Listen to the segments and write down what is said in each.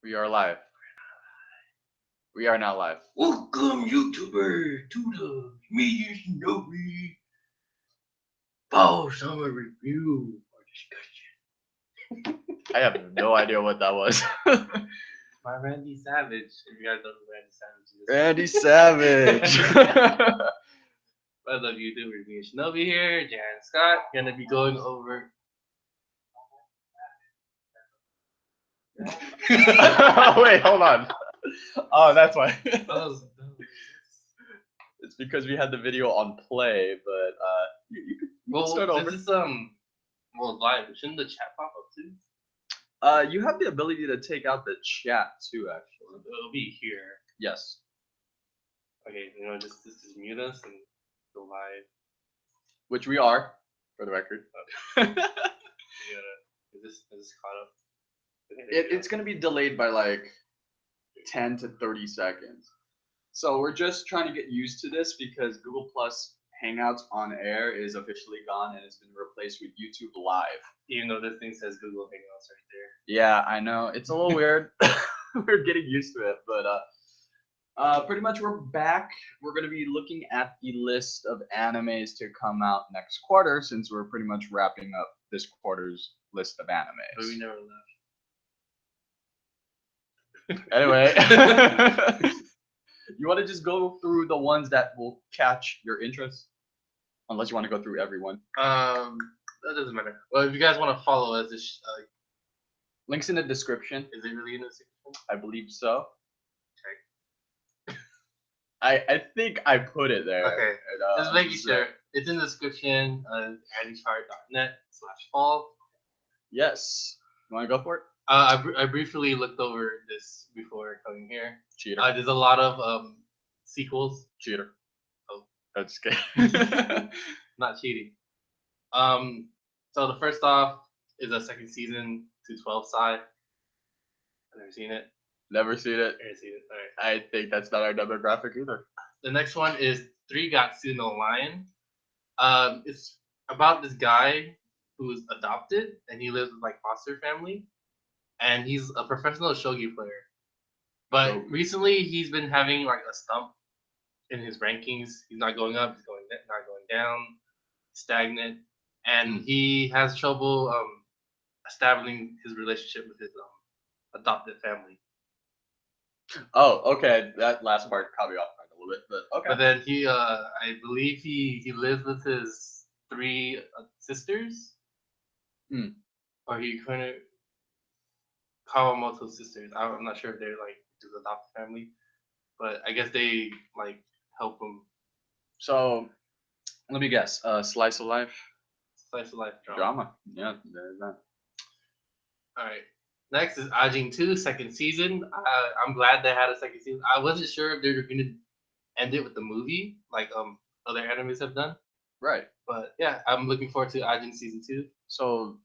We are live. We are now live. Welcome, YouTuber, to the MediaShinobi Fall Summer Review or Discussion. I have no idea what that was. My Randy Savage. If you guys know who Randy Randy Savage is. Savage. What's up, YouTuber? MediaShinobi here. Jan Scott. Gonna be going over. Wait, hold on. Oh, that's why. That was- It's because we had the video on play, but you could well, start over. since it's live, shouldn't the chat pop up too? You have the ability to take out the chat too, actually. It'll be here. Yes. Okay, just mute us and go live. Which we are, for the record. Is this caught up? It's gonna be delayed by like 10 to 30 seconds. So we're just trying to get used to this because Google Plus Hangouts on air is officially gone and it's been replaced with YouTube Live. Even though this thing says Google Hangouts right there. Yeah, I know. It's a little weird. We're getting used to it, but pretty much we're back. We're going to be looking at the list of animes to come out next quarter since we're pretty much wrapping up this quarter's list of animes. But we never left. Anyway, you want to just go through the ones that will catch your interest? Unless you want to go through everyone. That doesn't matter. Well, if you guys want to follow us, Links in the description. is it really in the description? I believe so. I think I put it there. Okay. Just making sure. It's in the description. andychart.net/fall. Yes. You want to go for it? I briefly looked over this before coming here. Cheater. There's a lot of sequels. Cheater. Oh. I'm just kidding. Not cheating. So the first off is a second season to 12 side. I've never seen it. Never seen it. Never seen it. All right. I think that's not our demographic either. The next one is Three Gatsu no Lion. It's about this guy who's adopted and he lives with like foster family, and he's a professional shogi player. But recently he's been having like a slump in his rankings. He's not going up. He's not going down. Stagnant, and he has trouble establishing his relationship with his adopted family. Oh, okay. That last part caught me off guard a little bit, but okay. But then he, I believe he lives with his three sisters. Or he kind of Kawamoto sisters. I'm not sure if they're like his adopted family, but I guess they like help him. So, let me guess. Slice of life. Slice of life Drama. Yeah, there's that. All right. Next is Ajin 2, second season. I'm glad they had a second season. I wasn't sure if they were going to end it with the movie, like other animes have done. Right. But yeah, I'm looking forward to Ajin season 2. So,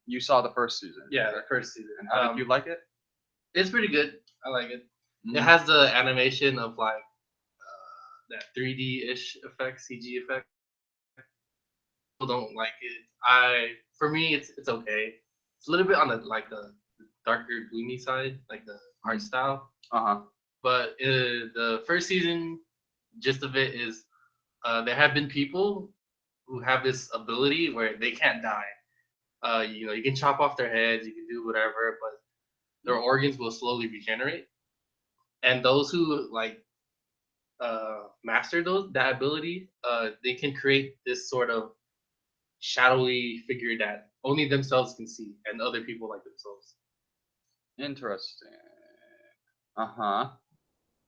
you saw the first season? Yeah, the first season. And how did you like it? It's pretty good. I like it. It has the animation of like that 3D-ish effect, CG effect. People don't like it. For me, it's okay. It's a little bit on the darker, gloomy side, like the art style. But the first season, gist of it is, there have been people who have this ability where they can't die. You can chop off their heads, you can do whatever, but their organs will slowly regenerate. And those who master that ability, they can create this sort of shadowy figure that only themselves can see, and other people like themselves. Interesting.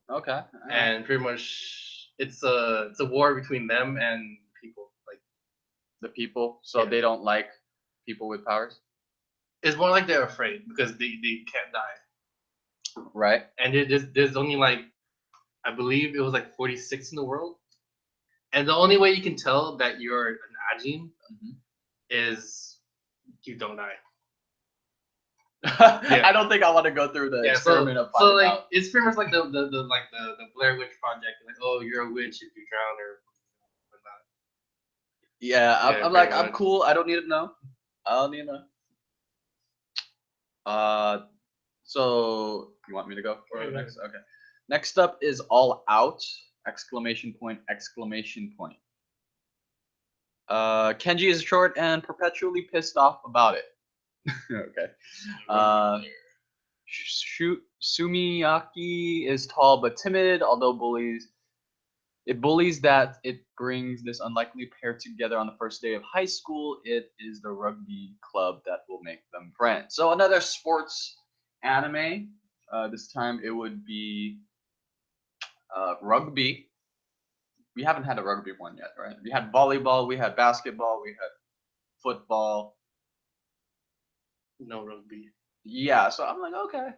Okay. And pretty much, it's a war between them and people, like the people. So they don't like people with powers. It's more like they're afraid because they can't die. Right. And there's only I believe it was 46 in the world. And the only way you can tell that you're an Ajin is you don't die. I don't think I want to go through the experiment of finding out. It's pretty much like the Blair Witch Project. Like, oh, you're a witch if you drown or whatnot. Yeah, I'm cool. I don't need to know. I don't need to know. So you want me to go for Yeah, next? Okay. Next up is All Out! Exclamation point! Exclamation point! Kenji is short and perpetually pissed off about it. Okay. Sumiyaki is tall but timid, although bullies that it brings this unlikely pair together on the first day of high school. It is the rugby club that will make them friends. So another sports anime. This time it would be rugby. We haven't had a rugby one yet, right? We had volleyball, we had basketball, we had football. No rugby. Yeah, so I'm like, okay.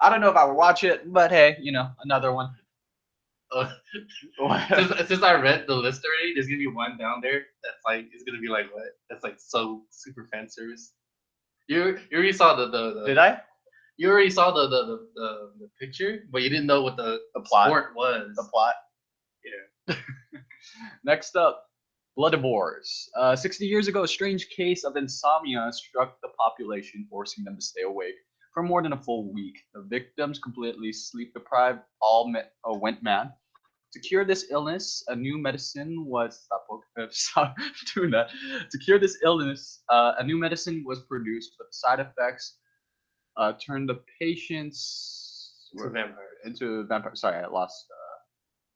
I don't know if I would watch it, but hey, another one. Since I read the list already, there's gonna be one down there that's like it's gonna be like what? That's like so super fan service. You already saw the Did I? You already saw the picture, but you didn't know what the plot sport was. The plot. Yeah. Next up, Blood Wars. 60 years ago, a strange case of insomnia struck the population, forcing them to stay awake for more than a full week. The victims, completely sleep deprived, went mad. To cure this illness, a new medicine was stop doing that. To cure this illness, a new medicine was produced, but the side effects turned the patients into vampires. Sorry, I lost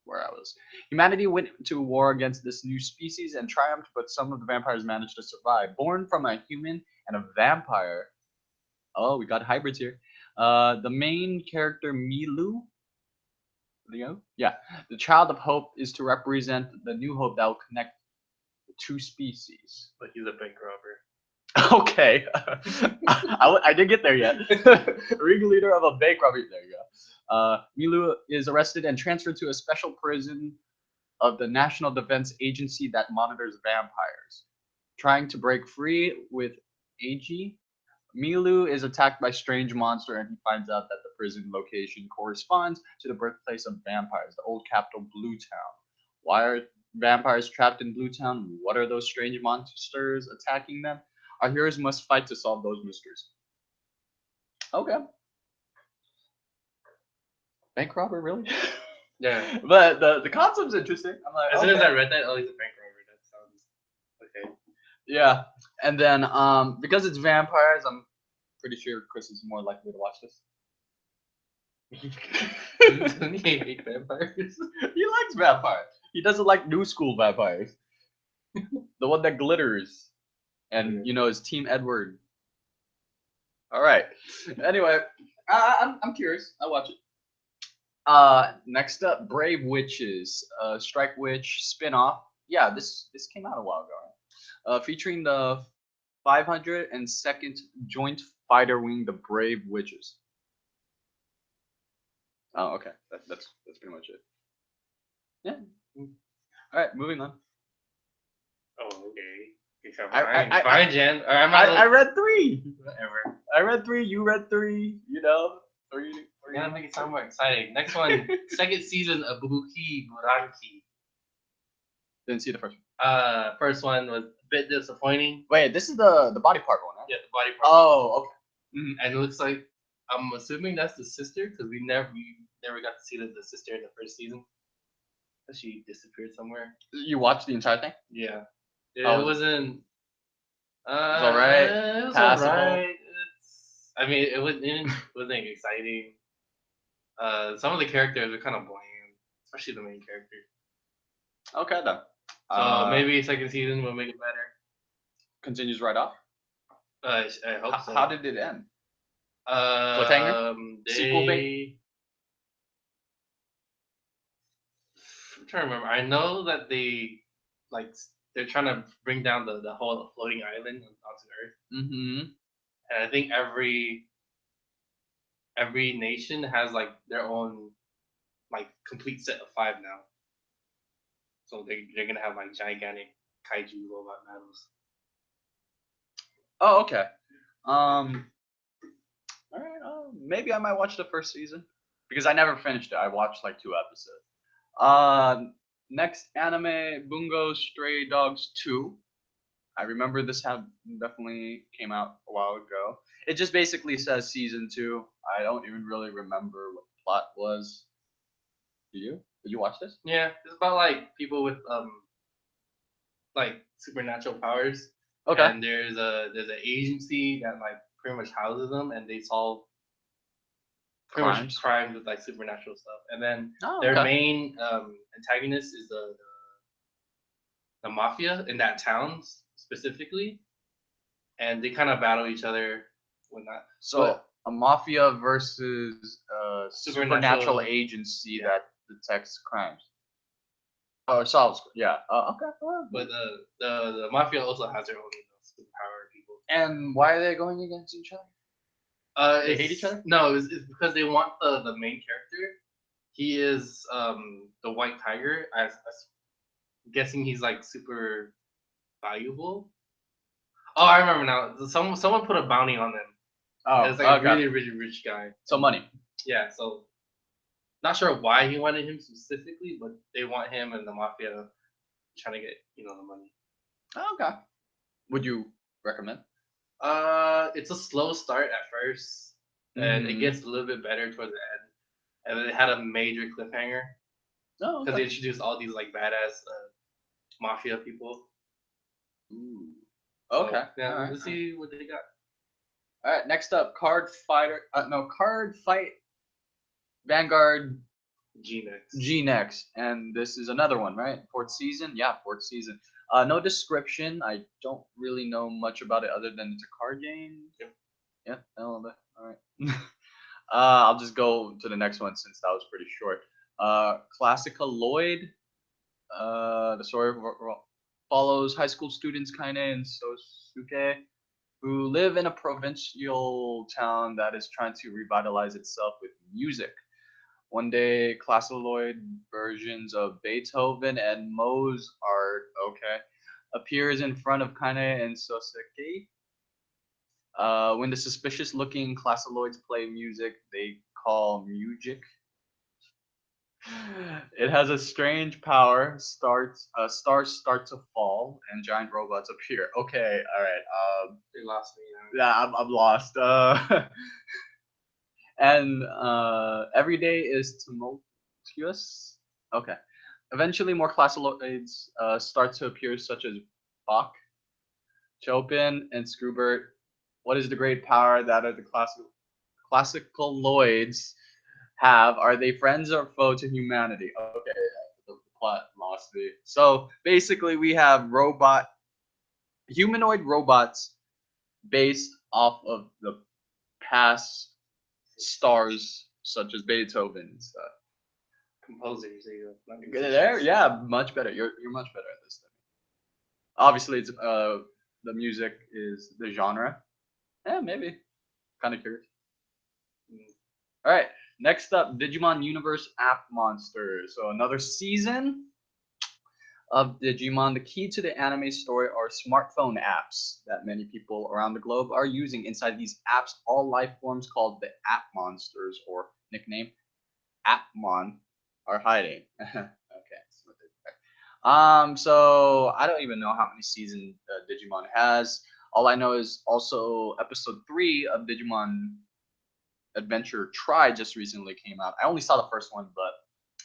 where I was. Humanity went to war against this new species and triumphed, but some of the vampires managed to survive. Born from a human and a vampire. Oh, we got hybrids here. The main character, Milu. Leo? Yeah. The child of hope is to represent the new hope that will connect the two species. But he's a bank robber. Okay. I didn't get there yet. Ringleader of a bank robbery. There you go. Milu is arrested and transferred to a special prison of the National Defense Agency that monitors vampires. Trying to break free with Eiji, Milu is attacked by a strange monster and he finds out that the prison location corresponds to the birthplace of vampires, the old capital Blue Town. Why are vampires trapped in Blue Town? What are those strange monsters attacking them? Our heroes must fight to solve those mysteries. Okay. Bank robber, really? Yeah. But the concept's interesting. I'm like, as soon as I read that, oh, he's a bank robber. That sounds okay. Yeah, and then because it's vampires, I'm pretty sure Chris is more likely to watch this. Doesn't he hate vampires? He likes vampires. He doesn't like new school vampires. The one that glitters, and is Team Edward. All right. Anyway, I'm curious. I'll watch it. Next up, Brave Witches, Strike Witch spin-off. Yeah, this came out a while ago. Featuring the 502nd Joint Fighter Wing, the Brave Witches. Oh, okay. That's pretty much it. Yeah. All right, moving on. Oh, okay. Fine, Jen. I read 3. Whatever. I read 3. You read 3. Three. You gotta make it sound more exciting. Next one, second season of Bubuki Buranki. Didn't see the first one. First one was a bit disappointing. Wait, this is the body part one, right? Yeah, the body part. Oh, okay. Mm-hmm. And it looks like I'm assuming that's the sister because we never got to see the sister in the first season. She disappeared somewhere. You watched the entire thing? Yeah. It wasn't. It was alright. It was Passable. alright. It wasn't exciting. Some of the characters are kind of bland, especially the main character. Okay then. So maybe second season will make it better. Continues right off. I hope so. How did it end? Cliffhanger? Sequel bait? I'm trying to remember. I know that they're trying to bring down the whole floating island onto Earth. Mm-hmm. And I think every nation has like their own like complete set of 5 now. So they're gonna have like gigantic kaiju robot battles. Oh, okay. All right. Maybe I might watch the first season because I never finished it. I watched like 2 episodes. Next anime, Bungo Stray Dogs 2. I remember this definitely came out a while ago. It just basically says season 2. I don't even really remember what the plot was. Do you? Did you watch this? Yeah, it's about like people with like supernatural powers. Okay. And there's an agency that like pretty much houses them, and they solve pretty much crimes with like supernatural stuff. And then their main antagonist is the mafia in that town specifically, and they kind of battle each other when that. So a mafia versus a supernatural agency that detects crimes. Oh, solves. Yeah. Okay. But the mafia also has their own superpower people. And why are they going against each other? They hate each other? No, it's because they want the main character. He is the white tiger. I'm guessing he's like super valuable. Oh, I remember now. Someone put a bounty on them. Oh, it's like a really, really rich guy. So money. Yeah, so not sure why he wanted him specifically, but they want him and the mafia trying to get the money. Oh, okay. Would you recommend? It's a slow start at first, and it gets a little bit better towards the end. And then it had a major cliffhanger. Oh, because they introduced all these like badass mafia people. Ooh. Okay. So, yeah, let's see what they got. All right. Next up, Card Fight Vanguard G-Next, and this is another one, right? 4th season. Yeah, 4th season. No description. I don't really know much about it other than it's a card game. Yep. Yeah. All right. I'll just go to the next one since that was pretty short. Classica Lloyd. The story follows high school students Kaine and Sosuke, who live in a provincial town that is trying to revitalize itself with music. One day, Classiloid versions of Beethoven and Mozart, appears in front of Kaine and Sosuke. When the suspicious-looking Classiloids play music they call music, it has a strange power. Stars start to fall and giant robots appear. Okay, all right. They lost me now. Yeah, I'm lost. And every day is tumultuous. Okay. Eventually, more classiloids start to appear, such as Bach, Chopin, and Scubert. What is the great power that are the classical Lloyds have? Are they friends or foe to humanity? Okay, the plot lost me. So basically, we have humanoid robots based off of the past stars such as Beethoven and stuff. Composers, There, yeah, much better. You're much better at this than me. Obviously, it's the music is the genre. Yeah, maybe. Kind of curious. All right, next up, Digimon Universe App Monsters. So another season of Digimon. The key to the anime story are smartphone apps that many people around the globe are using. Inside these apps, all life forms called the App Monsters, or nickname Appmon, are hiding. Okay. So I don't even know how many seasons Digimon has. All I know is also episode 3 of Digimon Adventure Try just recently came out. I only saw the first one, but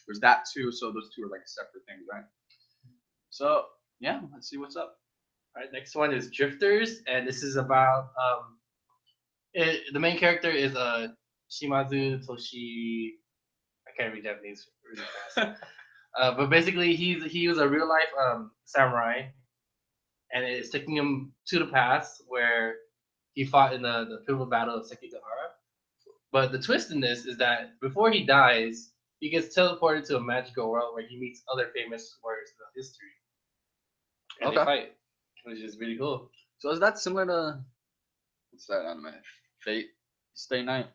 there's that too. So those two are like separate things, right? So yeah, let's see what's up. All right, next one is Drifters, and this is about the main character is Shimazu Toshi. I can't read Japanese really fast. But basically, he was a real life samurai, and it's taking him to the past where he fought in the pivotal battle of Sekigahara. But the twist in this is that before he dies, he gets teleported to a magical world where he meets other famous warriors of history. And they fight, which is really cool. So is that similar to what's that anime? Fate Stay Night?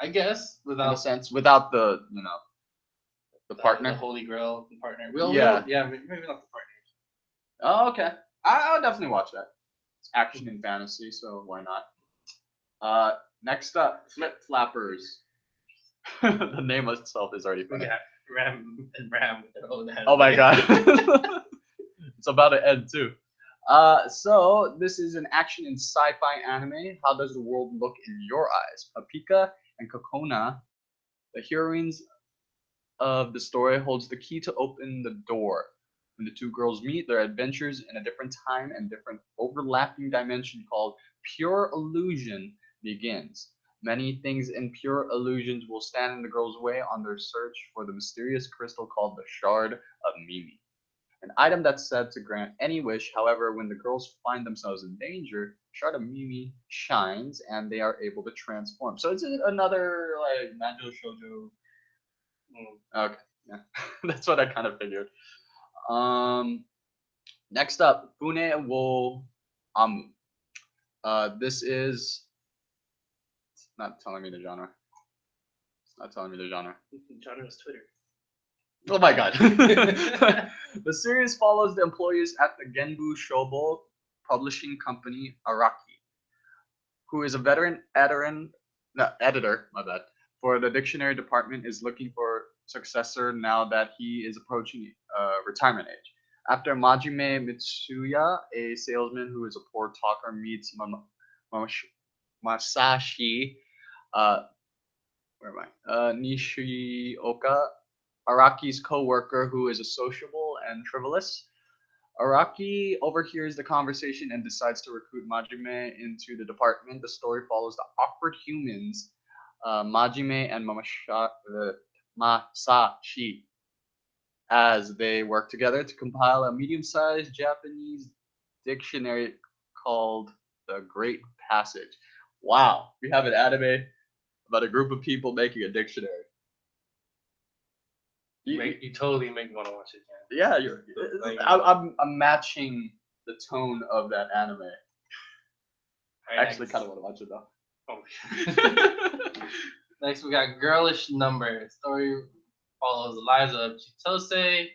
I guess without without the the partner, the Holy Grail partner. Maybe not the partners. Oh, okay. I'll definitely watch that. It's action and fantasy, so why not? Next up, Flip Flappers. The name itself is already funny. Yeah, Ram with their own head. Oh my god. It's about to end too. So this is an action and sci-fi anime. How does the world look in your eyes? Papika and Kokona, the heroines of the story, holds the key to open the door. When the two girls meet, their adventures in a different time and different overlapping dimension called pure illusion begins. Many things in pure illusions will stand in the girls' way on their search for the mysterious crystal called the Shard of Mimi, an item that's said to grant any wish. However, when the girls find themselves in danger, Shard of Mimi shines and they are able to transform. So it's another like Manjo Shoujo. Okay, yeah, that's what I kind of figured. Um, Next up, Fune wo Amu. This is it's not telling me the genre. It's not telling me the genre. Genre is Twitter. Oh my god. The series follows the employees at the Genbu Shobo publishing company Araki, who is a veteran editor, my bad, for the dictionary department, is looking for successor now that he is approaching retirement age. After Majime Mitsuya, a salesman who is a poor talker, meets Masashi, uh, where am I? Nishioka, Araki's co-worker, who is a sociable and frivolous. Araki overhears the conversation and decides to recruit Majime into the department. The story follows the awkward humans, Majime and Masashi, as they work together to compile a medium-sized Japanese dictionary called The Great Passage. Wow, we have an anime about a group of people making a dictionary. You totally make me want to watch it again. Yeah, I'm matching the tone of that anime. I actually kind of want to watch it though. Oh. Next, we got Girlish Number. The story follows the lives of Chitose,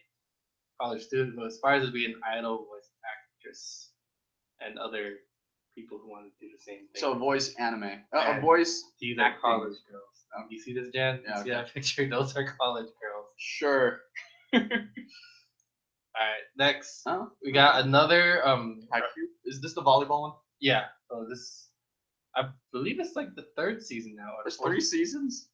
college student who aspires to be an idol voice actress, and other people who want to do the same thing. So voice anime, a voice. These are college girls. You see this, Jan? Yeah, see that picture? Those are college girls. Sure. Alright, next we got another Is this the volleyball one? Yeah. So this, I believe it's like the third season now. There's 3 seasons.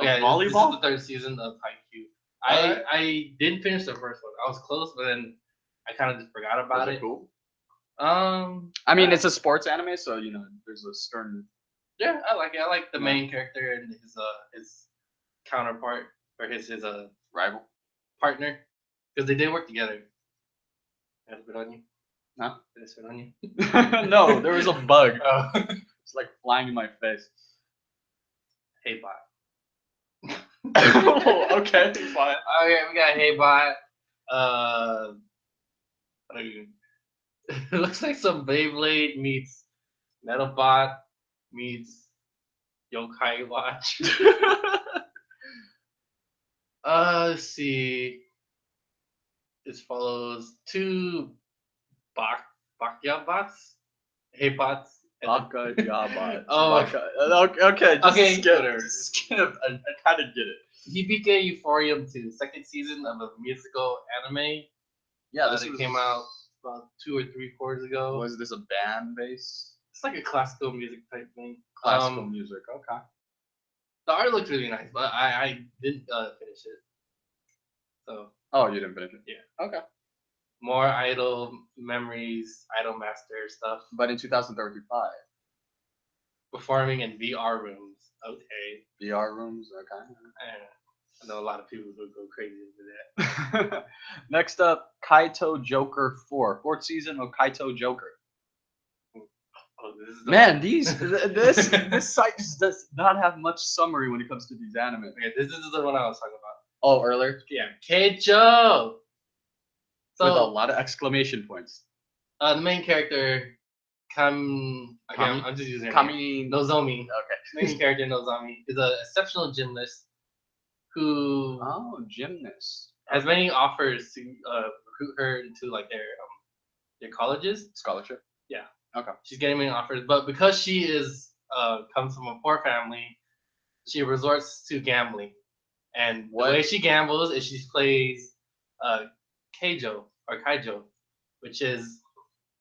Yeah, volleyball. This is the third season of Haikyuu. Alright. I didn't finish the first one. I was close, but then I kind of just forgot about it. Cool. I mean, it's a sports anime, so you know there's a stern. Yeah, I like it. I like the main character and his counterpart or his rival partner, because they did work together. Did I spit on you? Huh? Did I spit on you? No, there was a bug. Oh. It's like flying in my face. Hey bot. Oh, okay, fine. Okay, we got Hey bot. It looks like some Beyblade meets Metalbot meets Yokai Watch. Let's see. This follows 2 Bakya bots, Hey bots. Baka Jabot. Oh, okay. Okay. Skip. I kind of get it. Hibike Euphorium 2, second season of a musical anime. Yeah, this came out about 2 or 3 quarters ago. Was this a band base? It's like a classical music type thing. Classical music. Okay. The art looks really nice, but I didn't finish it. So. Oh, you didn't finish it? Yeah. Okay. More Idol memories, Idol Master stuff. But in 2035. Performing in VR rooms. Okay. VR rooms. Okay. I know a lot of people who go crazy over that. Next up, Kaito Joker 4. 4th season of Kaito Joker. Oh, this is Man, this site just does not have much summary when it comes to these anime. Okay, this is the one I was talking about. Oh, earlier? Yeah, Keicho! So, with a lot of exclamation points. The main character, I'm just using her name. Nozomi. Okay. Main character Nozomi is an exceptional gymnast who gymnast has many offers to recruit her into like their colleges. Scholarship. Yeah. Okay. She's getting many offers, but because she is comes from a poor family, she resorts to gambling. And the way she gambles is she plays Keijo, which is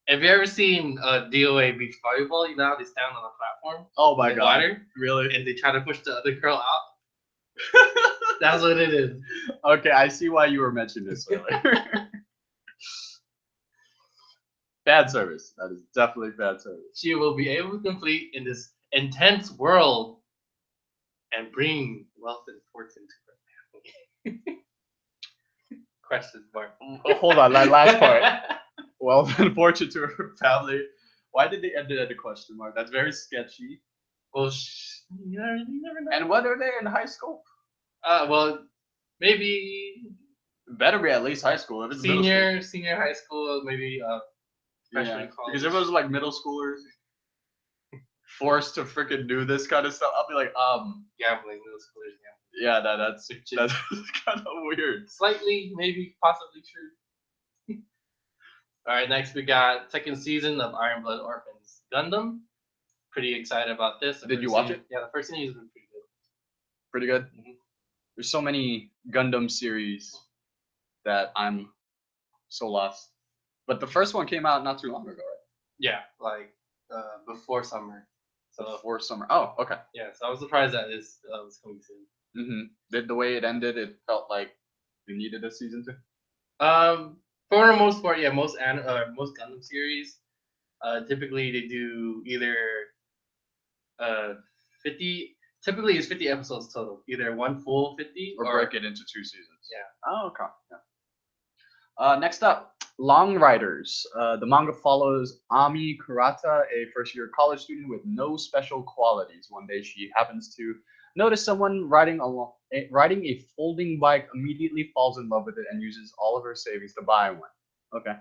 Have you ever seen DOA beach volleyball? You know how they stand on a platform Oh my in god. water Really? and they try to push the other girl out? That's what it is. Okay, I see why you were mentioning this earlier. Bad service. That is definitely bad service. She will be able to complete in this intense world and bring wealth and fortune to her family. Question mark. Oh, hold on, that last part. Well, unfortunate to her family. Why did they end it at a question mark? That's very sketchy. Well, you never know. And what are they in high school? Well, maybe Better be at least high school. If it's middle school. senior high school, maybe freshman Yeah, college. because if it was like middle schoolers forced to freaking do this kind of stuff, I'll be like, Gambling, middle schoolers gambling. yeah, that's kind of weird. Slightly, maybe, possibly true. All right, next we got second season of Iron Blood Orphans Gundam. Pretty excited about this. Did you watch it? Yeah, the first season has been pretty good. Pretty good. Mm-hmm. There's so many Gundam series that I'm so lost. But the first one came out not too long ago, right? Yeah, like before summer. So before summer. Oh, okay. yeah, so I was surprised that this was coming soon. Did the way it ended, it felt like we needed a season 2? For the most part, yeah, most Gundam series, typically they do either 50. Typically, it's 50 episodes total. Either one full 50 or break it into 2 seasons. Yeah. Oh, okay. Yeah. Next up, Long Riders. The manga follows Ami Kurata, a first-year college student with no special qualities. One day, she happens to notice someone riding a folding bike, immediately falls in love with it, and uses all of her savings to buy one. Okay.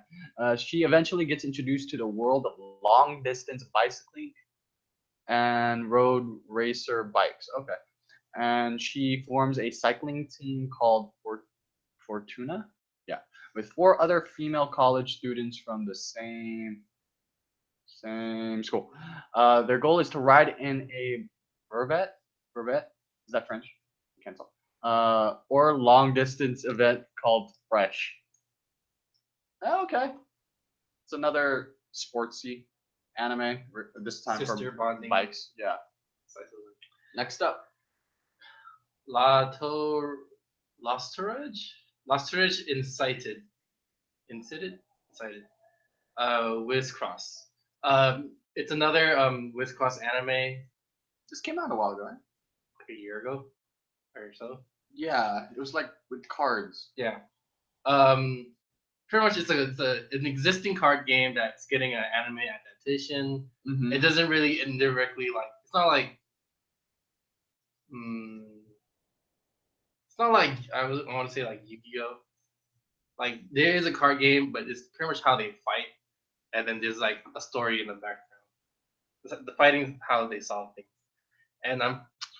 She eventually gets introduced to the world of long-distance bicycling and road racer bikes. Okay. And she forms a cycling team called Fortuna. Yeah, with 4 other female college students from the same school. Their goal is to ride in a brevet. Is that French? I can't tell. Or long distance event called Fresh. Okay, it's another sportsy anime. This time Sister for bonding. bikes. Yeah. Next up, Losterage Incited. Wiz Cross. It's another Wiz Cross anime. this came out a while ago, right? Like a year ago or so. Yeah, it was like with cards. Yeah. Pretty much it's an existing card game that's getting an anime adaptation. It doesn't really indirectly it's not like it's not like I want to say like Yu-Gi-Oh. Like there is a card game, but it's pretty much how they fight, and then there's like a story in the background. The fighting, how they solve things. And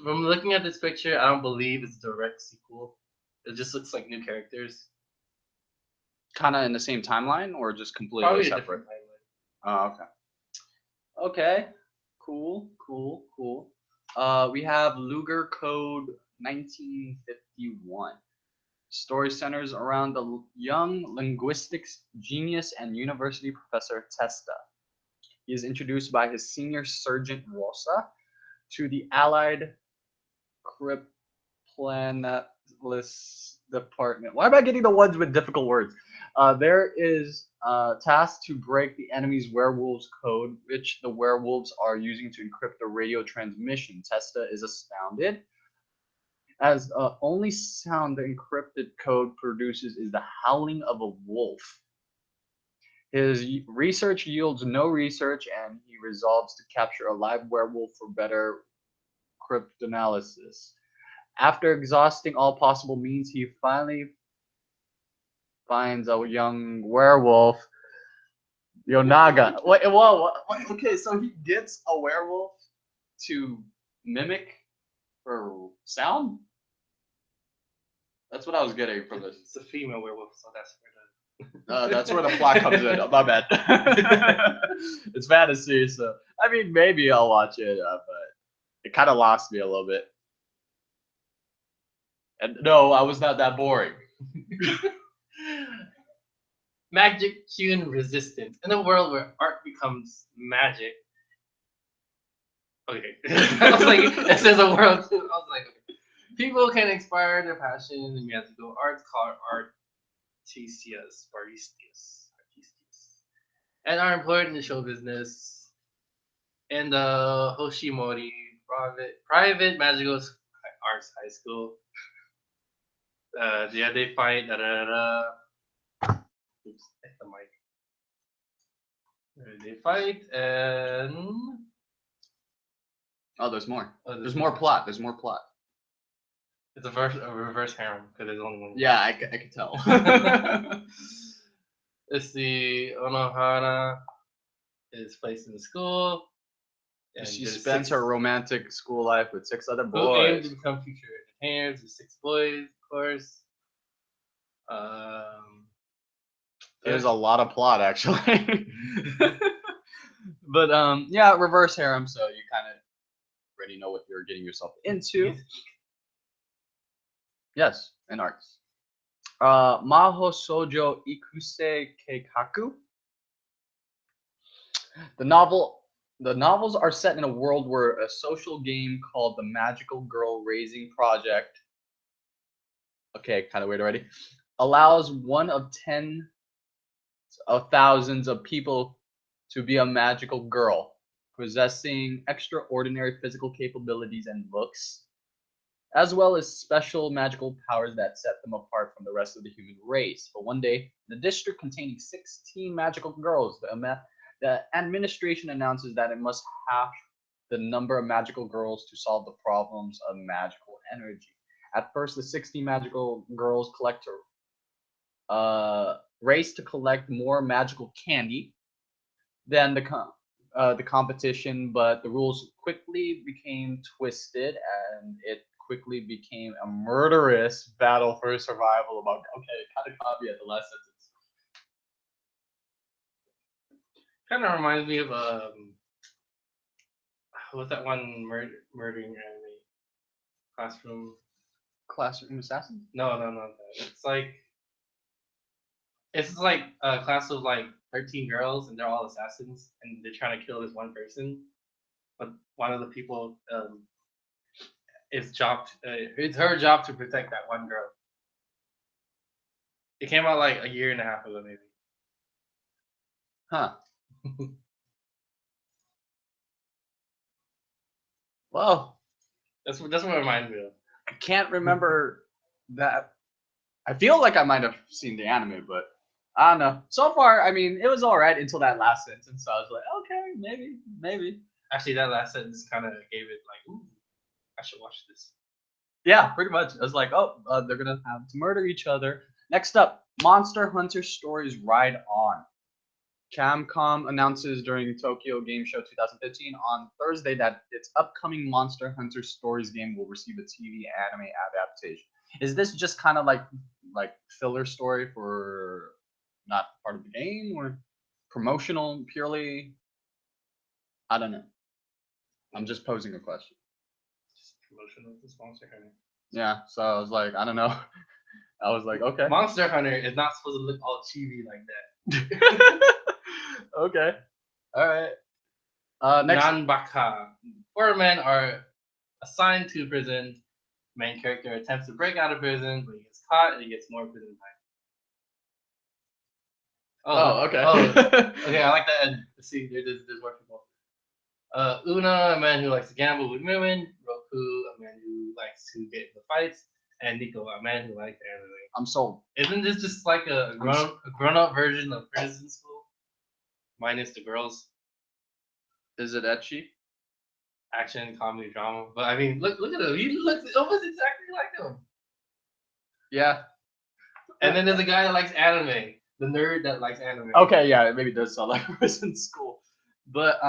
from looking at this picture, I don't believe it's a direct sequel. It just looks like new characters. Kind of in the same timeline, or just completely Probably separate? a different timeline. Oh, okay. Okay. Cool. We have Luger Code 1951. Story centers around the young linguistics genius and university professor Testa. He is introduced by his senior sergeant Rosa to the Allied Cryptanalysis Department. Why am I getting the ones with difficult words? There is tasked to break the enemy's werewolves code, which the werewolves are using to encrypt the radio transmission. Testa is astounded, as the only sound the encrypted code produces is the howling of a wolf. His research yields no research, and he resolves to capture a live werewolf for better cryptanalysis. After exhausting all possible means, he finally finds a young werewolf, Yonaga. Okay, so he gets a werewolf to mimic her sound? That's what I was getting from this. It's a female werewolf, so that's where the plot comes in. My bad. It's fantasy, so I mean, maybe I'll watch it, but it kind of lost me a little bit. And no, I was not that boring. Magic Tune Resistance. In a world where art becomes magic. Okay. I was like, it says a world. I was like, okay. People can inspire their passion in musical arts called artisias, artistas, and are employed in the show business in the Hoshimori private magical arts high school. Yeah, they fight. Da, da, da, da. Oops, hit the mic. They fight and Oh, there's more. oh, There's more plot. There's more plot. it's a reverse harem because there's only one. Yeah, I could tell. Let's see. Onohana is placed in the school. And she spends her romantic school life with 6 other boys. Who aim to become future entertainers. There's 6 boys, of course. There's a lot of plot actually. But yeah, reverse harem, so you kind of already know what you're getting yourself into. Yes, and arts. Maho Sojo Ikuse Keikaku. The novels are set in a world where a social game called the Magical Girl Raising Project, okay, kind of weird already, allows one of 10 of thousands of people to be a magical girl, possessing extraordinary physical capabilities and looks, as well as special magical powers that set them apart from the rest of the human race. But one day, in a district containing 16 magical girls, the administration announces that it must halve the number of magical girls to solve the problems of magical energy. At first, the 16 magical girls race to collect more magical candy than the competition, but the rules quickly became twisted, and it quickly became a murderous battle for survival. About kind of copy at the last sentence. Kind of reminds me of what's that one murdering anime? Classroom Assassin? No. It's like a class of like 13 girls, and they're all assassins, and they're trying to kill this one person. But one of the people it's her job to protect that one girl. It came out like a year and a half ago, maybe. Huh. Well, that's what it reminds me of. I can't remember that. I feel like I might have seen the anime, but I don't know. So far, I mean, it was alright until that last sentence. So I was like, okay, maybe. Actually, that last sentence kind of gave it like, ooh, I should watch this. Yeah, pretty much. I was like, oh, they're gonna have to murder each other. Next up, Monster Hunter Stories Ride On. Capcom announces during Tokyo Game Show 2015 on Thursday that its upcoming Monster Hunter Stories game will receive a TV anime adaptation. Is this just kind of like filler story for not part of the game, or promotional purely? I don't know. I'm just posing a question. Just promotional to Monster Hunter. Yeah, so I was like, I don't know. I was like, okay. Monster Hunter is not supposed to look all chibi like that. Okay. All right. Next. Nanbaka. 4 men are assigned to prison. Main character attempts to break out of prison, but he gets caught and he gets more prison time. Okay. Okay, I like that. Let's see, there's more people. Una, a man who likes to gamble with women. Roku, a man who likes to get into fights. And Nico, a man who likes anime. I'm sold. Isn't this just like a grown-up version of prison school? Minus the girls. Is it ecchi? Action, comedy, drama. But I mean, look at him. He looks almost exactly like him. Yeah. And then there's a guy that likes anime. The nerd that likes anime. Okay, yeah, it maybe does sound like a prison school. But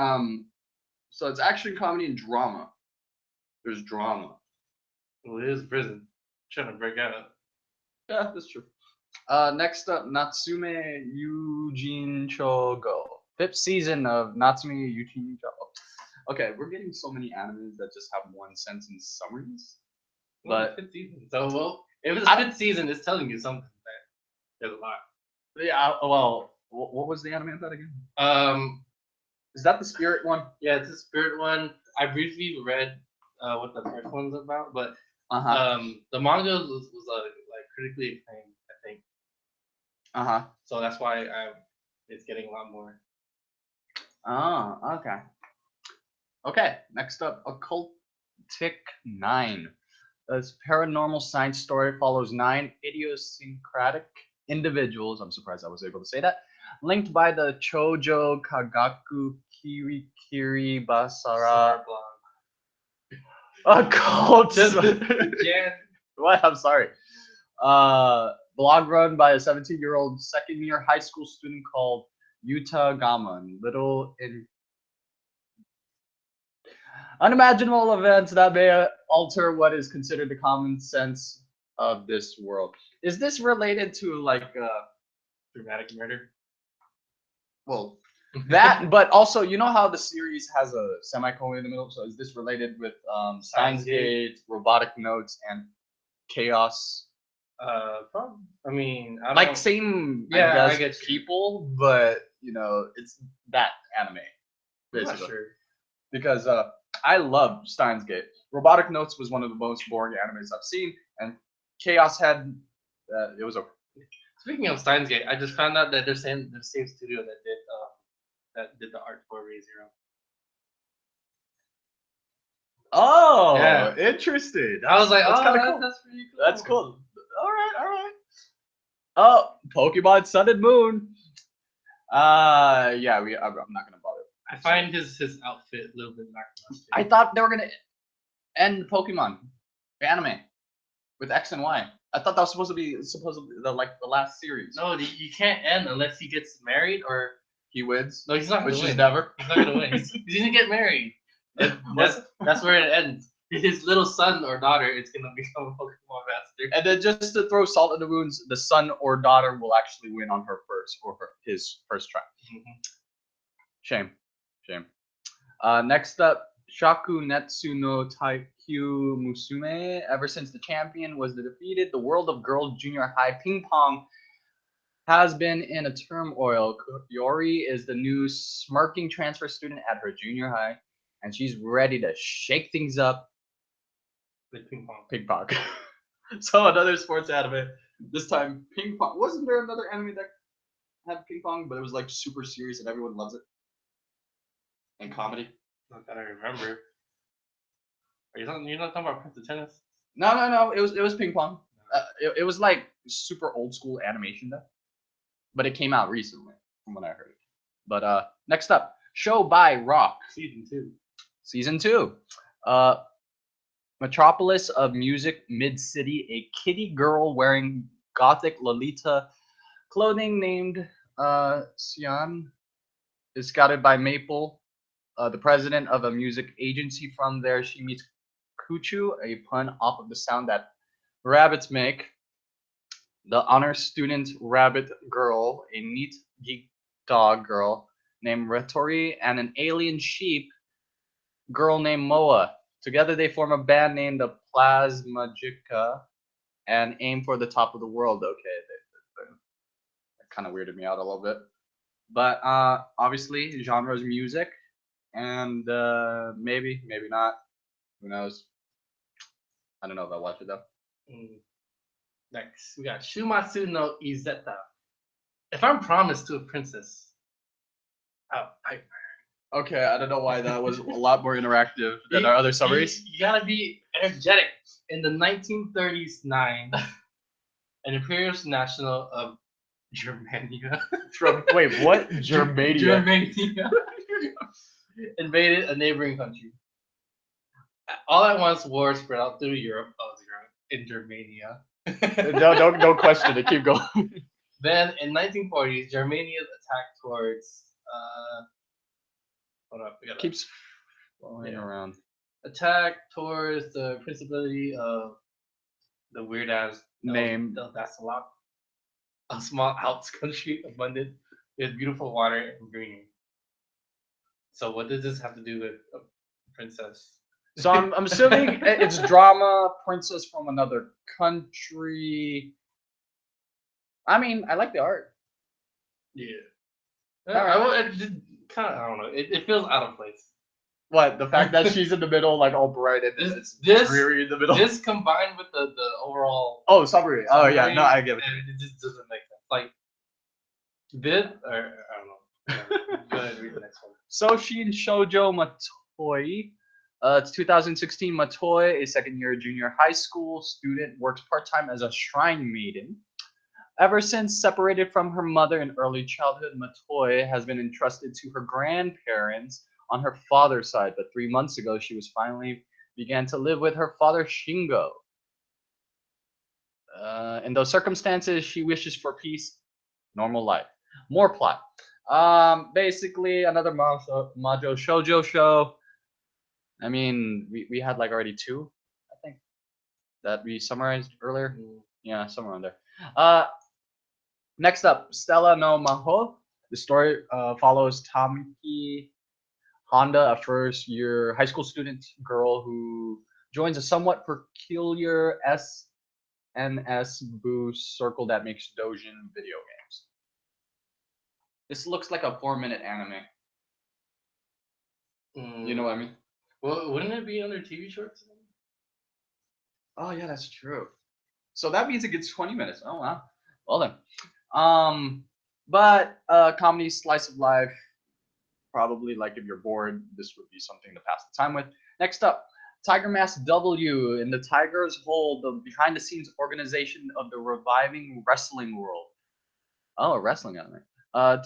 so it's action, comedy, and drama. There's drama. Well, it is prison. Trying to break out. Yeah, that's true. Next up, Natsume Yujin Chogo. 5th season of Natsume Yujin Chogo. Okay, we're getting so many animes that just have one sentence summaries. But 5th season. So well, if it's 5th season, it's telling you something that there's a lot. Yeah. Well, what was the anime of that again? Um, Is that the spirit one? yeah, it's the spirit one. I briefly read what the first one's about, but Uh huh. the manga was like critically acclaimed, I think. Uh huh. So that's why it's getting a lot more. Oh, okay. Okay. Next up, Occultic 9. This paranormal science story follows 9 idiosyncratic individuals. I'm surprised I was able to say that. Linked by the Chojo Kagaku Kirikiri Basara Summer blog. occult. Jan. What? I'm sorry. Blog run by a 17-year-old second-year high school student called Yuta Gaman. Little in unimaginable events that may alter what is considered the common sense of this world. Is this related to like Dramatic murder. well that, but also you know how the series has a semicolon in the middle? So is this related with Steins Gate, Robotic Notes, and Chaos? I mean, I don't Like same, Yeah, I guess, I get you. people, but you know, it's that anime I'm not basically. sure. Because I love Steins Gate. Robotic Notes was one of the most boring animes I've seen, and Chaos had it was okay. Speaking of Steins Gate, I just found out that they're saying the same studio that did the art for Re:Zero. Oh, Yeah. interesting. I was like, that's oh, kind of cool. that's pretty cool. That's cool. All right, all right. Oh, Pokemon Sun and Moon. Yeah, I'm not gonna bother. I find his outfit a little bit lackluster. I thought they were gonna end Pokemon anime with X and Y. I thought that was supposed to be the last series. No, you can't end unless he gets married or He wins. no, he's not gonna Which win. is never. He's not gonna win. He's gonna get married. And that's where it ends. His little son or daughter is gonna become a Pokemon master. And then just to throw salt in the wounds, the son or daughter will actually win on his first try. Shame. Next up, Shaku Netsu no Taikyu Musume. Ever since the champion was defeated, the world of girls junior high ping pong has been in a turmoil. Yori is the new smirking transfer student at her junior high, and she's ready to shake things up With ping pong. Ping pong. So another sports anime. This time ping pong. Wasn't there another anime that had ping pong, but it was like super serious and everyone loves it? And comedy. Not that I remember. You're not talking about Prince of Tennis? No. It was ping pong. It was like super old school animation though, but it came out recently from what I heard. But next up, Show by Rock Season 2. Metropolis of Music Mid-City, a kitty girl wearing gothic Lolita clothing named Sian is scouted by Maple, the president of a music agency. From there, she meets Kuchu, a pun off of the sound that rabbits make. The honor student rabbit girl, a neat geek dog girl named Retori, and an alien sheep girl named Moa. Together they form a band named the Plasmagica and aim for the top of the world. Okay, that kind of weirded me out a little bit. But obviously, genre is music, and maybe not. Who knows? I don't know if I watch it though. Next, we got Shumatsu no Izeta. If I'm promised to a princess, Okay, I don't know why that was a lot more interactive than our other summaries. You gotta be energetic. In the 1930s, an imperial national of Germania. Wait, what? Germania. Germania invaded a neighboring country. All at once, war spread out through Europe. In Germania. Don't question it. Keep going. Then, in 1940s, Germania's attack towards hold up, we gotta Keeps flowing around. attack towards the principality of the weird ass name. That's a small Alps country abundant with beautiful water and greenery. So what does this have to do with a princess? So I'm assuming it's drama, princess from another country. I mean, I like the art. Yeah. Alright. It kind of, I don't know. It feels out of place. What, the fact that she's in the middle, like all bright and it's dreary in the middle? This combined with the overall. Oh, summary. Oh yeah, no, I get it. And it just doesn't make sense. Like this, or I don't know. Go ahead and read the next one. Soshin Shoujo Matoi. It's 2016. Matoi, a second-year junior high school student, works part-time as a shrine maiden. Ever since separated from her mother in early childhood, Matoi has been entrusted to her grandparents on her father's side. But 3 months ago, she was finally began to live with her father Shingo. In those circumstances, she wishes for peace, normal life. More plot. Basically, another Majo Shoujo show. I mean, we had like already 2, I think, that we summarized earlier. Yeah, somewhere on there. Next up, Stella no Maho. The story follows Tamiki Honda, a first-year high school student girl who joins a somewhat peculiar SNS boost circle that makes doujin video games. This looks like a 4-minute anime. You know what I mean? Well, wouldn't it be under TV shorts? Oh yeah, that's true. So that means it gets 20 minutes. Oh wow. Well then. But comedy slice of life. Probably like if you're bored, this would be something to pass the time with. Next up, Tiger Mask W in the Tiger's Hold, the behind-the-scenes organization of the reviving wrestling world. Oh, a wrestling anime.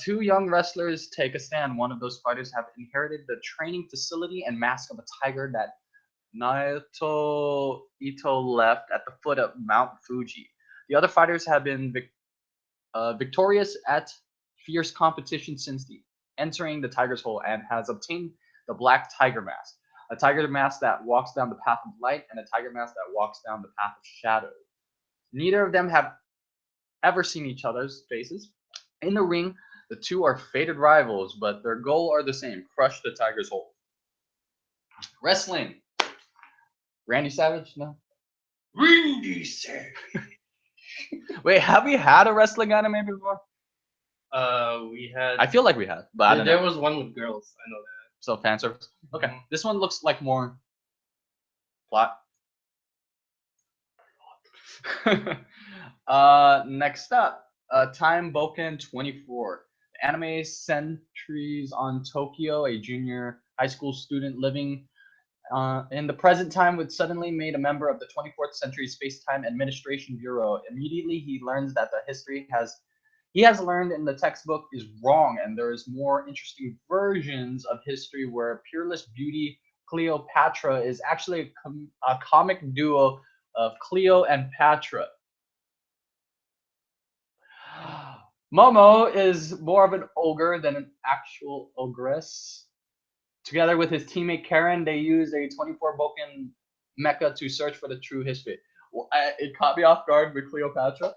2 young wrestlers take a stand. One of those fighters have inherited the training facility and mask of a tiger that Naoto Ito left at the foot of Mount Fuji. The other fighters have been victorious at fierce competition since entering the Tiger's Hole and has obtained the Black Tiger Mask, a tiger mask that walks down the path of light and a tiger mask that walks down the path of shadow. Neither of them have ever seen each other's faces. In the ring, the 2 are fated rivals, but their goal are the same: crush the Tiger's Hole. Wrestling. Randy Savage? No. Randy Savage. Wait, have we had a wrestling anime before? We had. I feel like we had, but I don't know. There was one with girls. I know that. So fan service. Okay, this one looks like more plot. Next up, Time Boken 24. The anime centers on Tokyo, a junior high school student living in the present time, was suddenly made a member of the 24th Century Space-Time Administration Bureau. Immediately, he learns that the history he has learned in the textbook is wrong, and there is more interesting versions of history where peerless beauty Cleopatra is actually a comic duo of Cleo and Patra. Momo is more of an ogre than an actual ogress. Together with his teammate Karen, they use a 24 Boken mecha to search for the true history. Well, it caught me off guard with Cleopatra.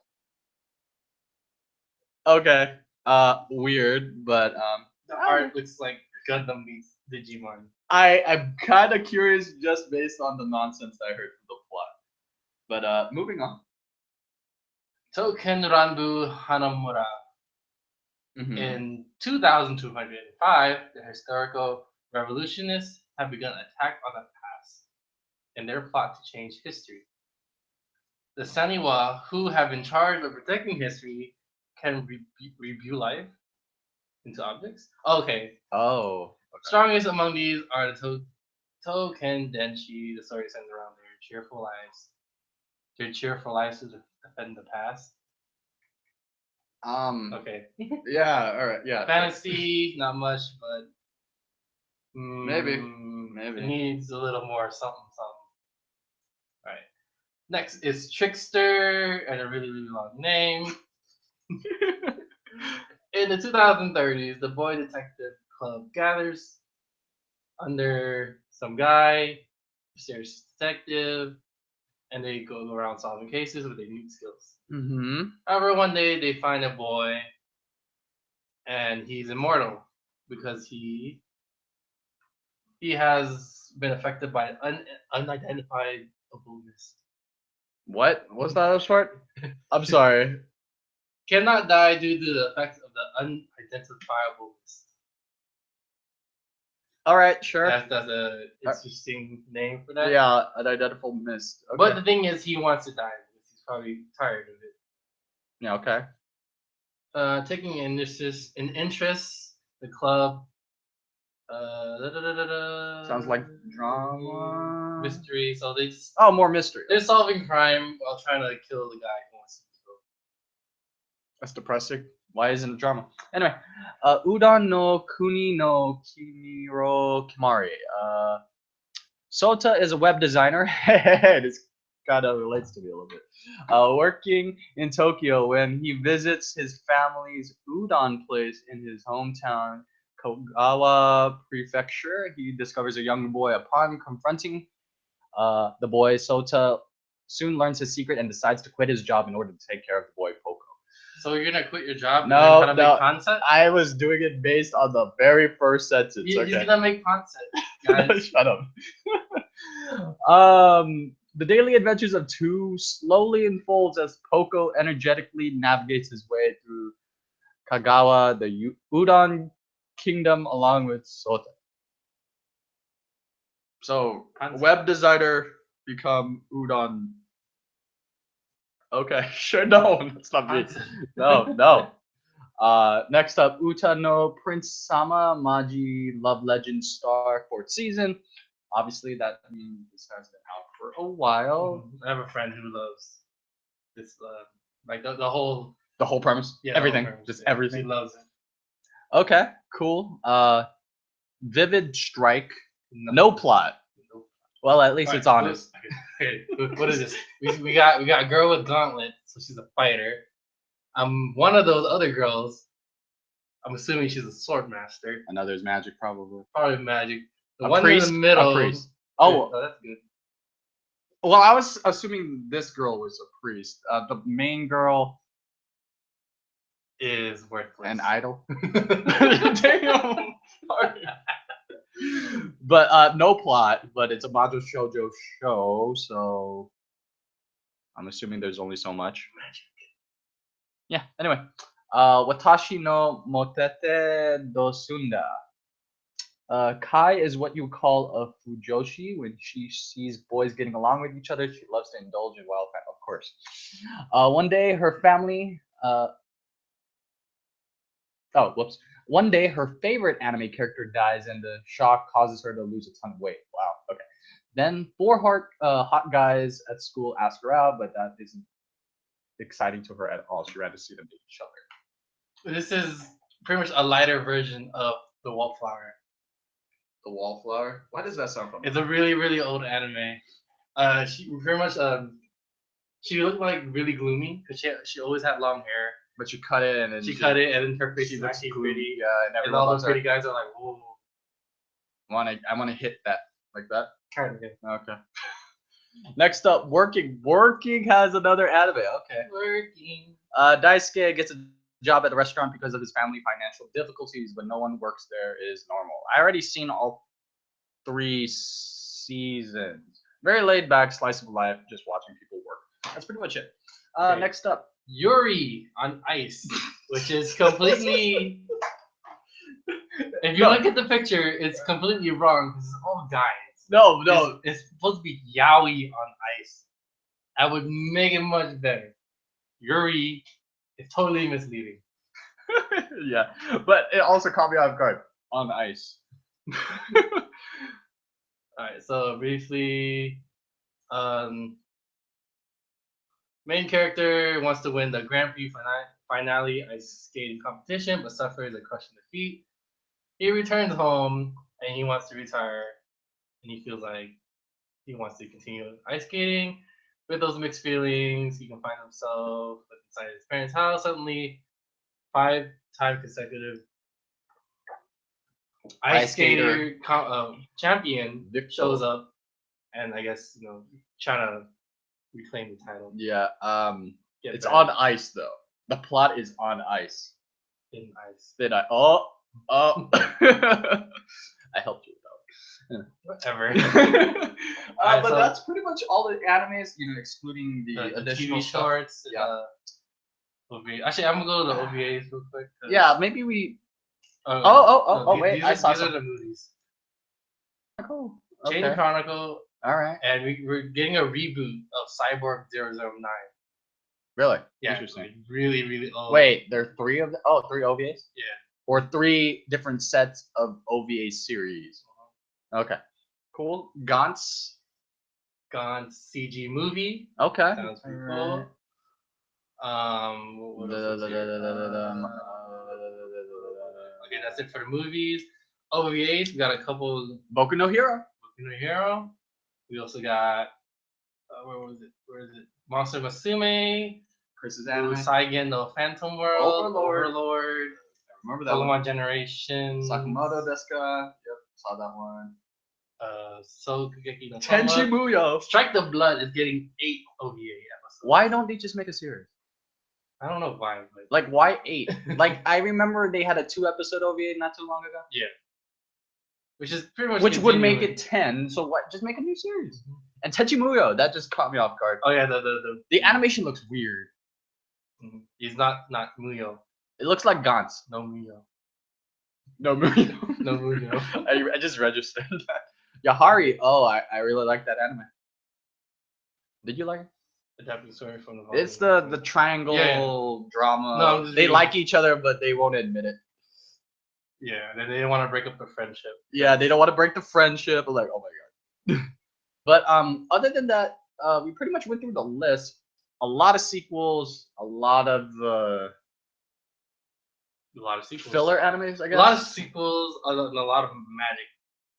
Okay. Weird, but the art looks like Gundam meets Digimon. I'm kind of curious just based on the nonsense I heard from the plot. But moving on. Token Ranbu Hanamura. In 2205, the historical revolutionists have begun an attack on the past in their plot to change history. The Saniwa, who have been charged of protecting history, can review life into objects. Okay. Oh. Okay. Strongest among these are the Token Denshi. The story centers around their cheerful lives. Their cheerful lives to defend the past. Okay. Yeah. All right. Yeah. Fantasy, not much, but maybe. It needs a little more something. All right. Next is Trickster, and a really, really long name. In the 2030s, the Boy Detective Club gathers under some guy, mysterious detective, and they go around solving cases with their new skills. However, one day they find a boy, and he's immortal because he has been affected by unidentified illness. What was that short? I'm sorry. Cannot die due to the effects of the unidentifiable list. All right, sure. That's a interesting name for that. Yeah, an identifiable mist. Okay. But the thing is, he wants to die because he's probably tired of it. Yeah. Okay. Taking an interest, the club. Sounds like drama. Mystery. So they just, more mystery. they're solving crime while trying to kill the guy who wants to be killed. That's depressing. Why isn't it drama? Anyway, Udon no Kuni no Kimiro Kimari. Sota is a web designer. This kind of relates to me a little bit. Working in Tokyo when he visits his family's udon place in his hometown, Kogawa Prefecture. He discovers a young boy. Upon confronting the boy, Sota soon learns his secret and decides to quit his job in order to take care of the boy, Poco. So you're gonna quit your job? No, and learn how to make content? I was doing it based on the very first sentence. He's gonna make content, guys. Shut up. The daily adventures of two slowly unfolds as Poco energetically navigates his way through Kagawa, the Udon Kingdom, along with Sota. So, web designer become Udon. Okay, sure. No, that's not me. No. Next up, Uta no Prince Sama Maji Love Legend Star 4th season. Obviously, that means this has been out for a while. I have a friend who loves this, like the whole premise. Yeah, everything, premise, just yeah. everything. He loves it. Okay, cool. Vivid Strike. No plot. Well, at least it's honest. Okay, what is this? We got a girl with gauntlets, so she's a fighter. One of those other girls. I'm assuming she's a sword master. Another's magic, probably. Probably magic. The A one priest, in the middle. a priest. Oh, that's good. Well, I was assuming this girl was a priest. The main girl is worthless. An idol. Damn. But no plot. But it's a Majo Shoujo show, so I'm assuming there's only so much. Yeah. Anyway, Watashi no Motete Dosunda. Kai is what you would call a fujoshi. When she sees boys getting along with each other, she loves to indulge in wild fun, of course. One day, her family. One day, her favorite anime character dies, and the shock causes her to lose a ton of weight. Wow. Okay. Then 4 hot guys at school ask her out, but that isn't exciting to her at all. She rather see them meet each other. This is pretty much a lighter version of the Wallflower. The Wallflower? Why does that sound familiar? It's a really, really old anime. She pretty much she looked like really gloomy because she always had long hair. But she cut it and then and her face is actually pretty. Yeah, and all those pretty guys are like, whoa. I wanna hit that like that. Kind of good. Okay. Next up, Working. Working has another anime. Okay. Working. Daisuke gets a job at a restaurant because of his family financial difficulties, but no one works there is normal. I already seen all 3 seasons. Very laid back slice of life, just watching people work. That's pretty much it. Okay. Next up, Yuri on Ice, which is completely. If you look at the picture, it's completely wrong because it's all guys. No. It's supposed to be Yaoi on Ice. I would make it much better. Yuri is totally misleading. Yeah, but it also caught me off guard. On ice. Alright, so briefly, main character wants to win the Grand Prix finale ice skating competition, but suffers a crushing defeat. He returns home and he wants to retire, and he feels like he wants to continue ice skating. With those mixed feelings, he can find himself inside his parents' house. Suddenly, 5-time consecutive ice skater champion shows up, and I guess trying to reclaim the title. Yeah. It's on ice though. The plot is on ice. In ice. Did I? Oh. I helped you though. Whatever. But that's pretty much all the animes, excluding the additional TV shorts. Yeah. OVA. Actually, I'm gonna go to the OVAs real quick. Yeah, maybe we. No, Wait! these I are, saw these are some. the movies. Cool. Chain Okay. Chronicle, All right. and we're getting a reboot of Cyborg 009. Really? Yeah, Interesting. like really, really old. Wait, there are three of them? Oh, three OVAs? Yeah. Or three different sets of OVA series. Okay. Cool. Gaunt's. CG movie. Okay. Sounds pretty cool. What else is here? Okay, that's it for the movies. OVAs, we got a couple. Boku no Hero. Boku no Hero. We also got where is it? Monster Musume. Chris's anime. Saigen no Phantom World. Overlord. I remember that Pokemon one. Generation. Sakamoto Deska. Yep, saw that one. Sokugeki no Tenchi Tama. Muyo. Strike the Blood is getting 8 OVA episodes. Why don't they just make a series? I don't know why. But... Like, why 8? Like, I remember they had a 2-episode OVA not too long ago. Yeah. Which is pretty much. Which would make it 10. So what? Just make a new series. Mm-hmm. And Tenchi Muyo, that just caught me off guard. Oh yeah, the animation looks weird. Mm-hmm. He's not Muyo. It looks like Gantz. No Muyo. No Muyo. No Muyo. I just registered that. Yahari. Oh, I really like that anime. Did you like it? Adapting story from the. It's the triangle drama. No, they like each other, but they won't admit it. Yeah, they don't want to break up the friendship. Yeah, they don't want to break the friendship. I'm like, oh my god. But other than that, we pretty much went through the list. A lot of sequels, a lot of sequels. Filler animes, I guess. A lot of sequels, and a lot of magic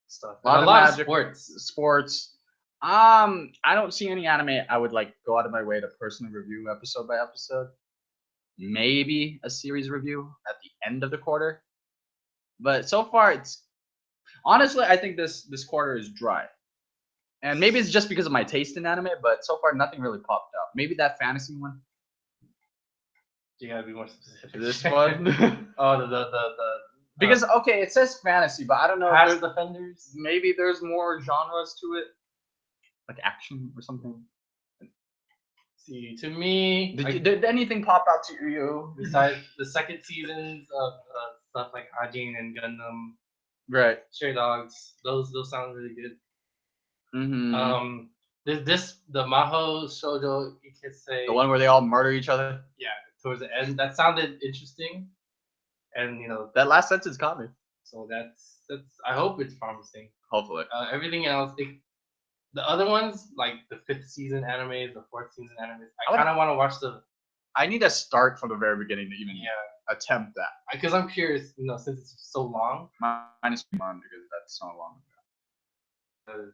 stuff. A lot of magic, sports. I don't see any anime I would like go out of my way to personally review episode by episode. Maybe a series review at the end of the quarter. But so far, it's honestly, I think this quarter is dry. And maybe it's just because of my taste in anime, but so far nothing really popped up. Maybe that fantasy one. You gotta be more specific. This one. Oh, the because okay, it says fantasy, but I don't know. Past Defenders. Maybe there's more genres to it, like action or something. See, to me, did anything pop out to you besides the second seasons of stuff like Ajin and Gundam, right? Stray Dogs, those sound really good. Mm-hmm. The Maho Shoujo Ikesei, the one where they all murder each other. Yeah, towards the end, that sounded interesting, and that last sentence caught me. So that's I hope it's promising. Hopefully. Everything else, the other ones like the 5th season animes, the 4th season animes, I kind of want to watch I need to start from the very beginning to even attempt that. Because I'm curious, since it's so long. Minus one because that's so long ago.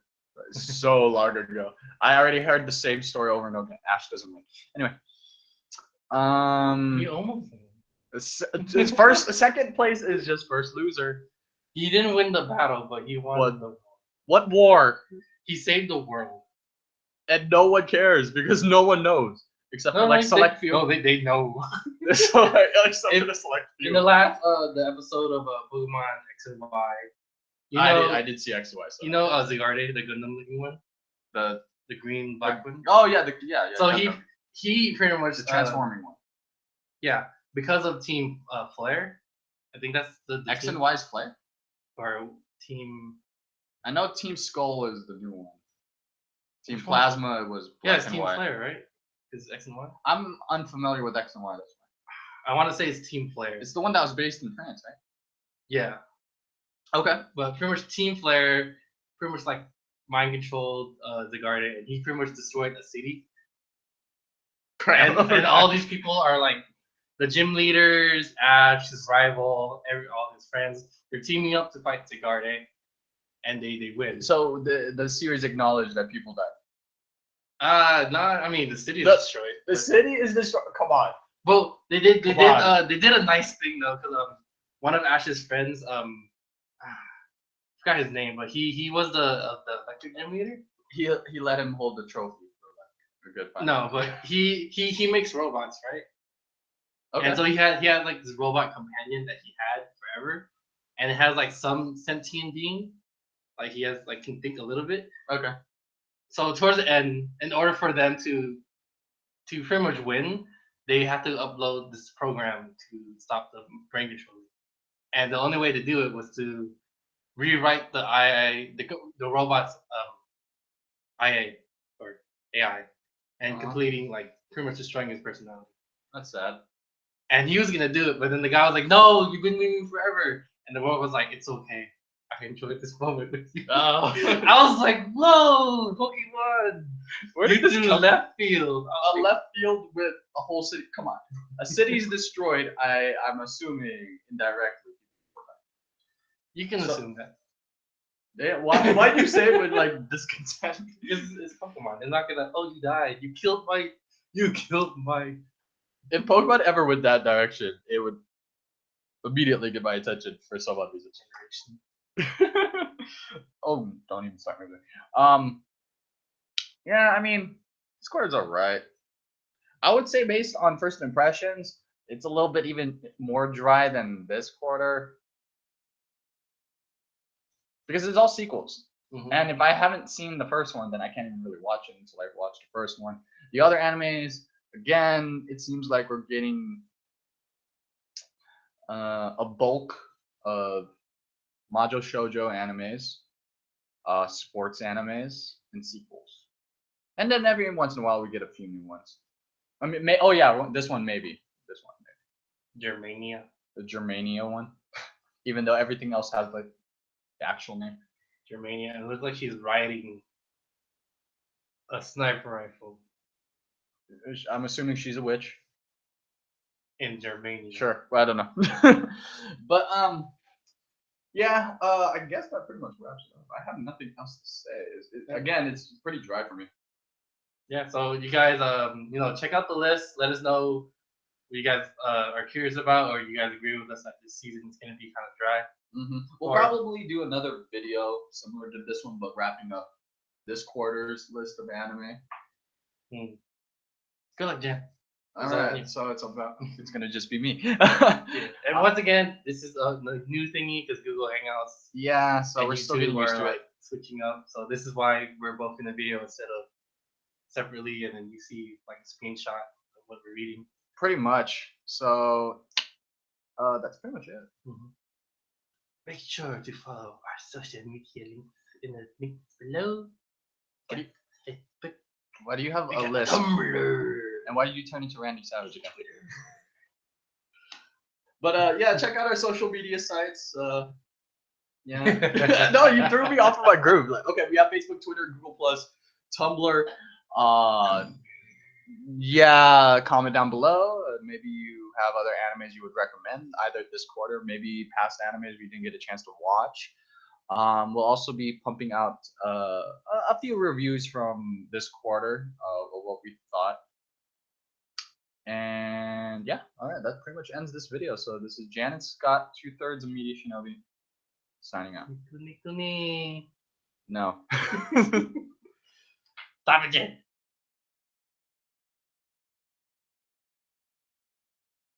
So long ago. I already heard the same story over and over again. Ash doesn't win. Anyway. He almost won. His first, second place is just first loser. He didn't win the battle, but he won the war. What war? He saved the world. And no one cares because no one knows. Except for select few. No, they know. So except for the select few. In the last the episode of Pokemon X and Y. I did see X and Y. So Zygarde, the Gundam looking one? The green black one? Oh yeah, yeah. So he pretty much the transforming one. Yeah, because of Team Flare. I think that's the X and Y's Flare? Or Team I know Team Skull is the new one. Team Plasma was black it's and Team white. Flare, right? Is X and Y? I'm unfamiliar with X and Y. That's why. I want to say it's Team Flare. It's the one that was based in France, right? Yeah. Okay. But pretty much Team Flare, pretty much like mind controlled Zygarde, and he pretty much destroyed a city. And all these people are like the gym leaders, Ash, his rival, all his friends. They're teaming up to fight Zygarde, and they win. So the series acknowledged that people died. I mean the city is destroyed. The city is destroyed. Come on. Well, they did a nice thing though, because one of Ash's friends, I forgot his name, but he was the electric gym leader. He let him hold the trophy for like a good fight. No, but he makes robots, right? Okay. And so he had like this robot companion that he had forever, and it has like some sentient being, like he has like can think a little bit. Okay. So towards the end, in order for them to pretty much win, they have to upload this program to stop the brain control. And the only way to do it was to rewrite the the robot's IA or AI, and completing like pretty much destroying his personality. That's sad. And he was gonna do it, but then the guy was like, "No, you've been with me forever." And the robot was like, "It's okay. I enjoyed this moment with you." Oh. I was like, "Whoa, Pokemon! Where did this come left field? A left field with a whole city. Come on, a city's destroyed. I'm assuming indirectly. You can assume that. Yeah, why do you say it with like discontent? It's Pokemon. They're not gonna. Oh, you died. You killed my. If Pokemon ever went that direction, it would immediately get my attention for some odd reason. Oh, don't even start me there. Yeah, I mean, this quarter's alright. I would say based on first impressions, it's a little bit even more dry than this quarter. Because it's all sequels. Mm-hmm. And if I haven't seen the first one, then I can't even really watch it until I watch the first one. The other animes, again, it seems like we're getting a bulk of majo shoujo animes, sports animes, and sequels. And then every once in a while we get a few new ones. I mean, oh yeah, this one maybe. This one maybe. Germania. The Germania one. Even though everything else has like the actual name. Germania. It looks like she's riding a sniper rifle. I'm assuming she's a witch. In Germania. Sure. Well, I don't know. But yeah. I guess that pretty much wraps it up. I have nothing else to say. Again, it's pretty dry for me. Yeah. So you guys, check out the list. Let us know what you guys are curious about, or you guys agree with us that this season is going to be kind of dry. Mm-hmm. We'll probably do another video similar to this one, but wrapping up this quarter's list of anime. Good luck, Jen. All right, so it's gonna just be me. Yeah. And once again, this is a new thingy because Google Hangouts. Yeah, so we're still getting used to it. Switching up, so this is why we're both in the video instead of separately, and then you see like a screenshot of what we're reading. Pretty much. So that's pretty much it. Mm-hmm. Make sure to follow our social media links in the link below. Why do you have a list? Tumblr. And why did you turn into Randy Savage again? But yeah, check out our social media sites. Yeah. No, you threw me off of my groove. Like, okay, we have Facebook, Twitter, Google Plus, Tumblr. Yeah, comment down below. Maybe you have other animes you would recommend, either this quarter, maybe past animes we didn't get a chance to watch. We'll also be pumping out a few reviews from this quarter of what we thought. And yeah, all right, that pretty much ends this video. So this is Janet Scott, 2/3 of MediaShinobi, signing out. No. Stop it, Jen.